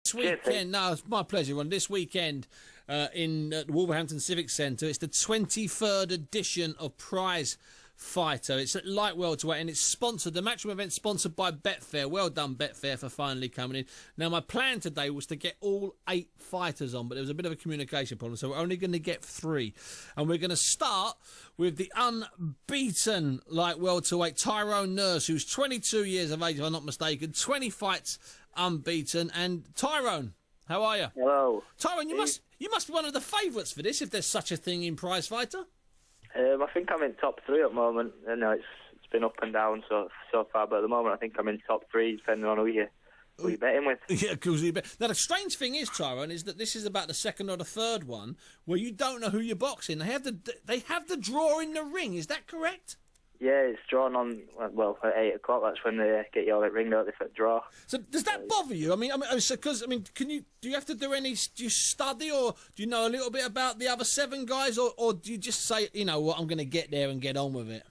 This weekend, no, it's my pleasure, Ron. This weekend in the Wolverhampton Civic Centre, it's the 23rd edition of Prizefighter. It's at Light-Welterweight and it's sponsored, the matchroom event sponsored by Betfair. Well done, Betfair, for finally coming in. Now, my plan today was to get all 8 fighters on, but there was a bit of a communication problem, so we're only going to get 3. And we're going to start with the unbeaten Light-Welterweight Tyrone Nurse, who's 22 years of age, if I'm not mistaken, 20 fights unbeaten. And Tyrone, how are you? Hello. Tyrone, you must be one of the favourites for this, if there's such a thing in Prizefighter. I think I'm in top 3 at the moment. I know it's been up and down so far, but at the moment I think I'm in top 3, depending on who you're betting with. Yeah, because now the strange thing is, Tyrone, is that this is about the second or the third one where you don't know who you're boxing. They have the draw in the ring. Is that correct? Yeah, it's drawn on, well, at 8 o'clock. That's when they get you all at ring, don't they, for the draw. So does that bother you? Do you have to do you study, or do you know a little bit about the other 7 guys, or do you just say, you know what, I'm going to get there and get on with it?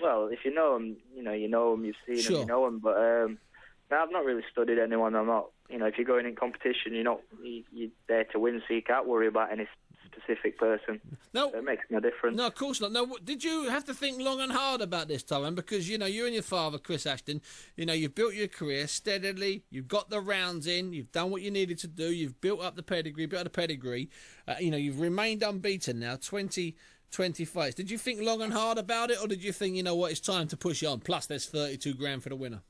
Well, if you know them, you know them, you've seen them, you know them, but no, I've not really studied anyone. I'm not, if you're going in competition, you're there to win, so you can't worry about any specific person. No, so it makes no difference. No, of course not. No, did you have to think long and hard about this, Tyrone? Because you and your father, Chris Ashton, you've built your career steadily. You've got the rounds in. You've done what you needed to do. You've built up the pedigree. You've remained unbeaten now, 20 fights. Did you think long and hard about it, or did you think, it's time to push on? Plus, there's 32 grand for the winner.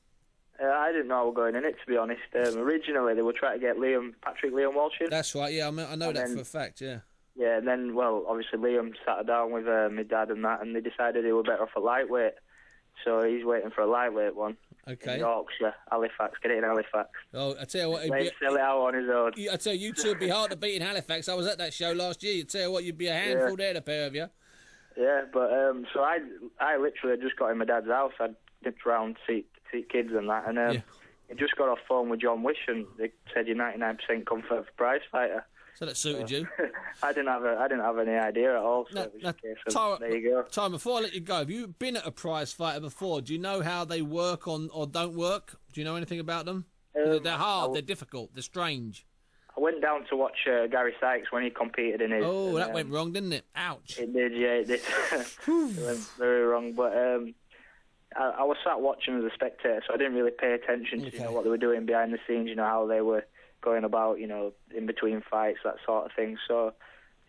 I didn't know I was going in it, to be honest. Originally, they were trying to get Patrick Walsh in. That's right. Yeah, I know that for a fact. Yeah. Yeah, and then, well, obviously Liam sat down with my dad and that, and they decided they were better off at lightweight. So he's waiting for a lightweight one. Okay. In Yorkshire, Halifax. Get it in Halifax. Oh, I tell you what, sell it out on his own. I tell you, two would be hard to beat in Halifax. I was at that show last year. I tell you what, you'd be a handful there, the pair of you. Yeah, but so I literally just got in my dad's house. I dipped around to see kids and that, and I just got off phone with John Wish, and they said you're 99% confident for Prizefighter. So that suited you. I didn't have any idea at all. So it was just a case of, there you go. Tyrone, before I let you go, have you been at a Prizefighter before? Do you know how they work or don't work? Do you know anything about them? They're hard. They're difficult. They're strange. I went down to watch Gary Sykes when he competed in his. Oh, that went wrong, didn't it? Ouch. It did, yeah, it did. It went very wrong, but I was sat watching as a spectator, so I didn't really pay attention to what they were doing behind the scenes. How they were going about, in between fights, that sort of thing. So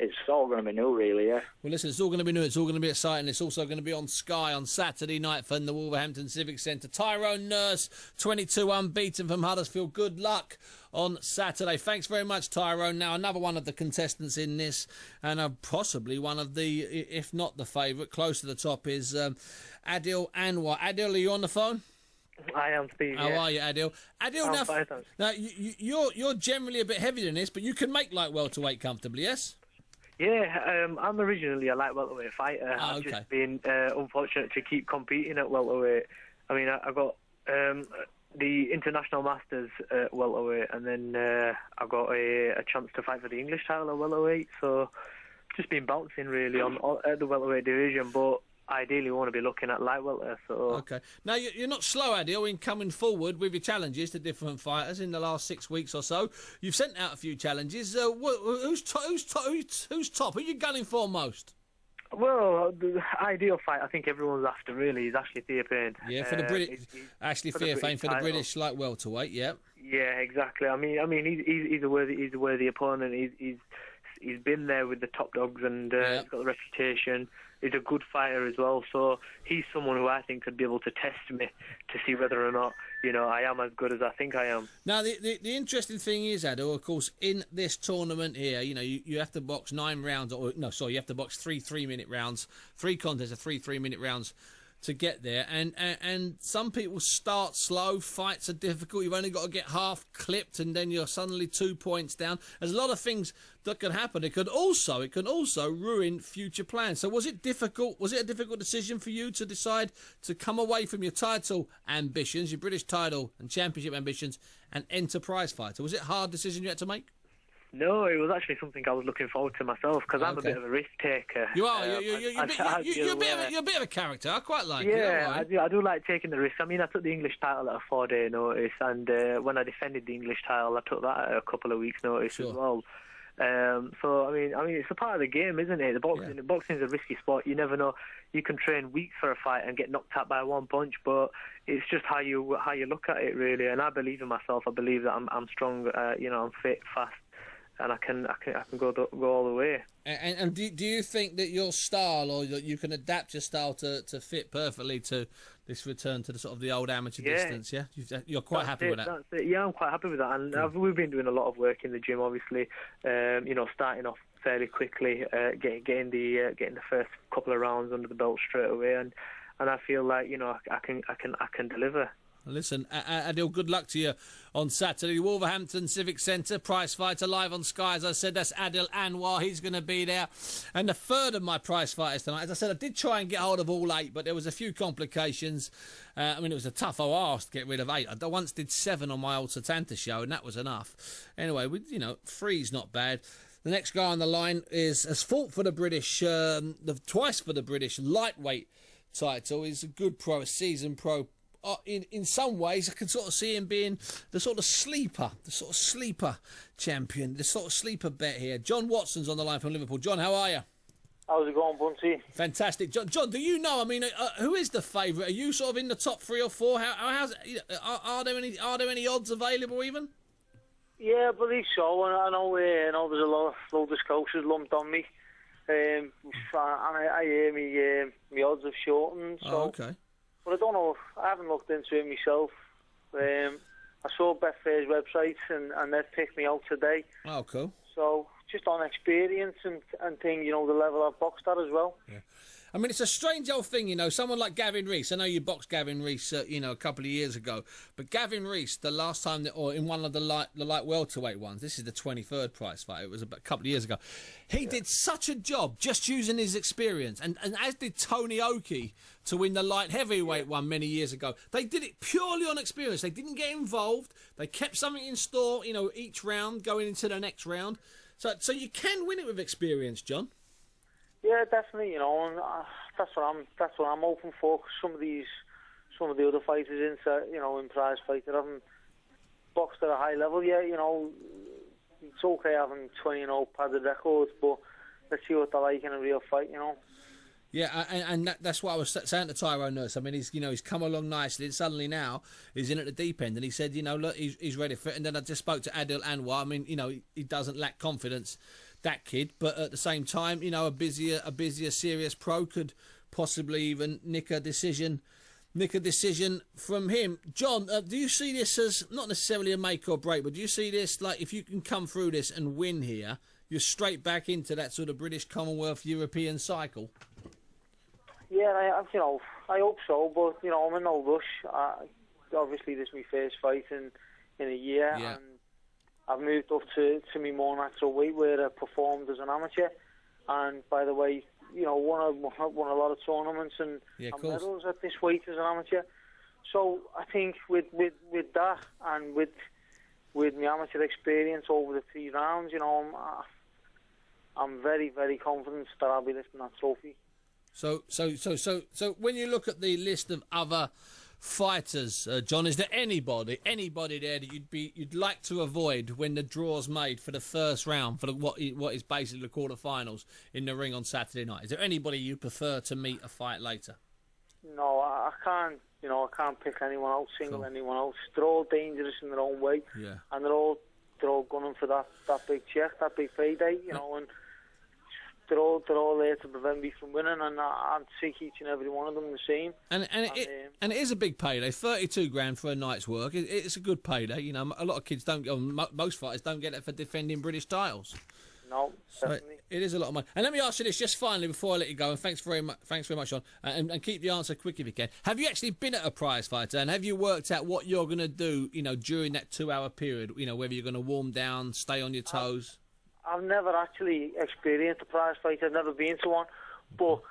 it's all going to be new, really, yeah. Well, listen, it's all going to be new. It's all going to be exciting. It's also going to be on Sky on Saturday night from the Wolverhampton Civic Centre. Tyrone Nurse, 22 unbeaten from Huddersfield. Good luck on Saturday. Thanks very much, Tyrone. Now, another one of the contestants in this, and possibly one of the, if not the favourite, close to the top, is Adil Anwar. Adil, are you on the phone? I am, Steve. How are you, Adil? Adil, now you're generally a bit heavier than this, but you can make light welterweight comfortably, yes? Yeah, I'm originally a light welterweight fighter. I've just been unfortunate to keep competing at welterweight. I mean, I got the international masters at welterweight, and then I got a chance to fight for the English title at welterweight. So just been bouncing really at the welterweight division, but ideally we want to be looking at light welter. So okay. Now you're not slow, Adil, in coming forward with your challenges to different fighters in the last 6 weeks or so. You've sent out a few challenges. Who's top? Who are you gunning for most? Well, the ideal fight I think everyone's after really is Ashley Theophane. Yeah, for the British. Ashley Theophane for the British light welterweight. Yeah. Yeah, exactly. I mean, he's a worthy opponent. He's been there with the top dogs, and he's got the reputation. He's a good fighter as well, so he's someone who I think could be able to test me to see whether or not I am as good as I think I am. Now, the interesting thing is, Adil, of course, in this tournament here, you have to box 9 rounds, you have to box 3 3-minute rounds, 3 contests of 3 3-minute rounds to get there, and some people start slow. Fights are difficult. You've only got to get half clipped, and then you're suddenly 2 points down. There's a lot of things that can happen. It can also ruin future plans. So was it difficult? Was it a difficult decision for you to decide to come away from your title ambitions, your British title and championship ambitions, and enter Prizefighter? Was it a hard decision you had to make? No, it was actually something I was looking forward to myself because I'm a bit of a risk taker. You are. You're a bit of a character. I quite like it. Yeah, I do like taking the risk. I mean, I took the English title at a 4-day notice, and when I defended the English title, I took that at a couple of weeks' notice as well. So I mean, it's a part of the game, isn't it? Boxing is a risky sport. You never know. You can train weeks for a fight and get knocked out by one punch, but it's just how you look at it, really. And I believe in myself. I believe that I'm strong. I'm fit, fast, and I can go all the way. And do you think that your style, or that you can adapt your style to fit perfectly to this return to the sort of the old amateur distance? Yeah, you're quite happy with that. That's it. Yeah, I'm quite happy with that. And we've been doing a lot of work in the gym, obviously. Starting off fairly quickly, getting the first couple of rounds under the belt straight away, and I feel like I can deliver. Listen, Adil, good luck to you on Saturday. Wolverhampton Civic Centre, Prizefighter live on Sky. As I said, that's Adil Anwar. He's going to be there. And the third of my Prizefighters tonight, as I said, I did try and get hold of all 8, but there was a few complications. It was a tough ask to get rid of 8. I once did 7 on my old Satanta show, and that was enough. Anyway, 3's not bad. The next guy on the line has fought for the British, twice for the British lightweight title. He's a good pro, a seasoned pro. In some ways, I can sort of see him being the sort of sleeper champion, the sort of sleeper bet here. John Watson's on the line from Liverpool. John, how are you? How's it going, Bunty? Fantastic. John, do you know, who is the favourite? Are you sort of in the top 3 or 4? Are there any odds available even? Yeah, I believe so. I know there's a load of scouts lumped on me. And I hear me odds have shortened. So. Oh, okay. But I don't know. I haven't looked into it myself. I saw Betfair's website and they've picked me out today. Oh, cool. So just on experience and thing, the level I've boxed at as well. Yeah. It's a strange old thing, someone like Gavin Rees. I know you boxed Gavin Rees, a couple of years ago. But Gavin Rees, the last time, or in one of the light welterweight ones, this is the 23rd prize fight, it was a couple of years ago, he did such a job just using his experience. And as did Tony Oki to win the light heavyweight one many years ago. They did it purely on experience. They didn't get involved. They kept something in store, each round going into the next round. So you can win it with experience, John. Yeah, definitely. And that's what I'm hoping for. Cause some of the other fighters in Prizefighter haven't boxed at a high level yet. It's okay having 20-0 padded records, but let's see what they're like in a real fight. Yeah, and that's what I was saying to Tyrone Nurse. He's come along nicely, and suddenly now he's in at the deep end, and he said, look, he's ready for it. And then I just spoke to Adil Anwar. He doesn't lack confidence, that kid, but at the same time, a busier serious pro could possibly even nick a decision from him. John, do you see this as not necessarily a make or break, but do you see this like if you can come through this and win here, you're straight back into that sort of British Commonwealth European cycle? Yeah, I hope so, but I'm in no rush. Obviously, this is my first fight in a year, and I've moved up to my more natural weight where I performed as an amateur. And by the way, won a lot of tournaments and medals at this weight as an amateur. So I think with that and with my amateur experience over the 3 rounds, I'm very, very confident that I'll be lifting that trophy. So when you look at the list of other fighters, John, is there anybody there that you'd like to avoid when the draw's made for the first round for what is basically the quarterfinals in the ring on Saturday night? Is there anybody you prefer to meet a fight later? No, I can't. I can't pick anyone else, anyone else. They're all dangerous in their own way, and they're all gunning for that big check, that big payday, and. They're all there to prevent me from winning, and I'd take each and every one of them the same. And it is a big payday, $32,000 for a night's work. It's a good payday. A lot of kids don't get, most fighters don't get it for defending British titles. No, definitely. It is a lot of money. And let me ask you this just finally before I let you go, and thanks very much, John. And keep the answer quick if you can. Have you actually been at a prize fighter, and have you worked out what you're going to do, during that 2-hour period? Whether you're going to warm down, stay on your toes. I've never actually experienced a prize fight. I've never been to one, but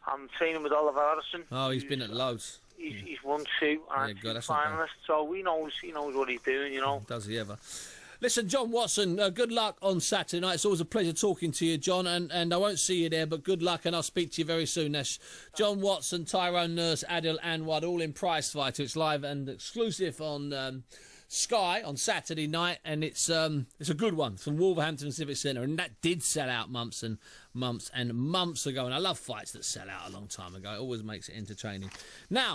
I'm training with Oliver Harrison. Oh, he's been at loads. He's won 2 and he's finalist, so he knows what he's doing. Does he ever? Listen, John Watson, good luck on Saturday night. It's always a pleasure talking to you, John, and I won't see you there, but good luck, and I'll speak to you very soon. That's John Watson, Tyrone Nurse, Adil Anwar, all in Prizefighter. It's live and exclusive on Sky on Saturday night, and it's a good one from Wolverhampton Civic Centre, and that did sell out months and months and months ago, and I love fights that sell out a long time ago. It always makes it entertaining. Now,